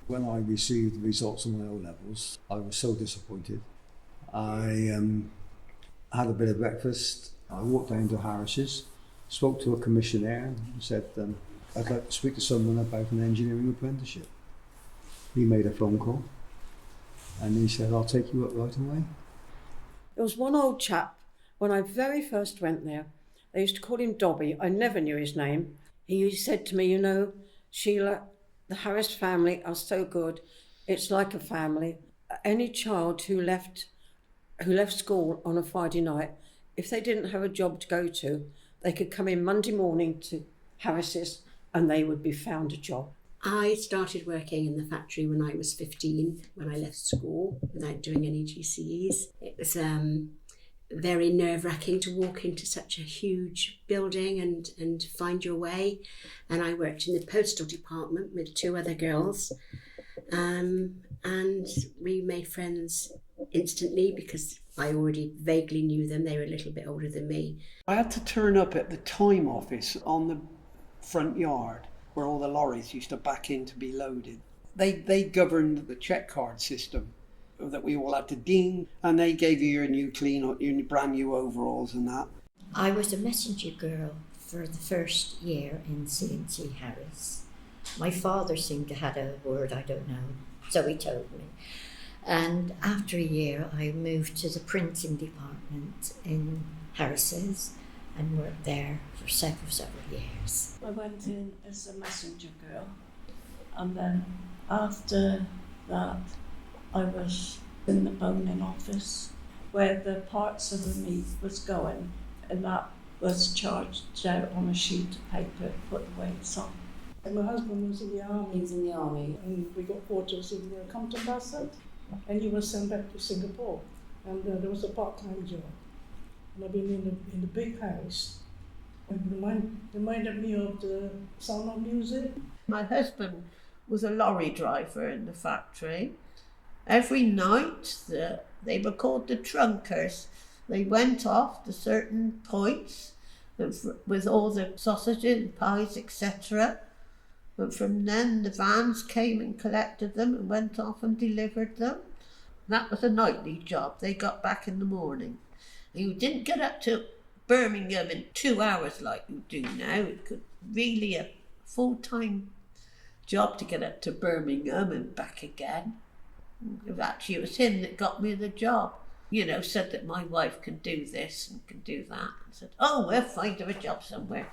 When I received the results of my O-levels, I was so disappointed. I had a bit of breakfast. I walked down to Harris's, spoke to a commissioner and said, I'd like to speak to someone about an engineering apprenticeship. He made a phone call and he said, I'll take you up right away. There was one old chap, when I very first went there, they used to call him Dobby. I never knew his name. He said to me, you know, Sheila, the Harris family are so good. It's like a family. Any child who left school on a Friday night, if they didn't have a job to go to, they could come in Monday morning to Harris's and they would be found a job. I started working in the factory when I was 15, when I left school without doing any GCEs. It was very nerve-wracking to walk into such a huge building and find your way. And I worked in the postal department with 2 other girls. And we made friends instantly because I already vaguely knew them. They were a little bit older than me. I had to turn up at the time office on the front yard where all the lorries used to back in to be loaded. They governed the check card system that we all had to ding, and they gave you your new your brand new overalls and that. I was a messenger girl for the first year in C&C Harris. My father seemed to have had a word, I don't know, so he told me. And after a year, I moved to the printing department in Harris's and worked there for several years. I went in as a messenger girl, and then after that I was in the boning office where the parts of the meat was going, and that was charged out on a sheet of paper, put the weights on. And my husband was in the army. He was in the army. And we got quarters in the Compton Bassett, and he was sent back to Singapore. And there was a part-time job. And I've been in the big house. It reminded me of the Sound of Music. My husband was a lorry driver in the factory. Every night they were called the trunkers. They went off to certain points with all the sausages, pies, etc. But from then the vans came and collected them and went off and delivered them. That was a nightly job. They got back in the morning. You didn't get up to Birmingham in 2 hours like you do now. It could really a full-time job to get up to Birmingham and back again. Actually, it was him that got me the job. You know, said that my wife can do this and can do that. And said, oh, we'll find her a job somewhere.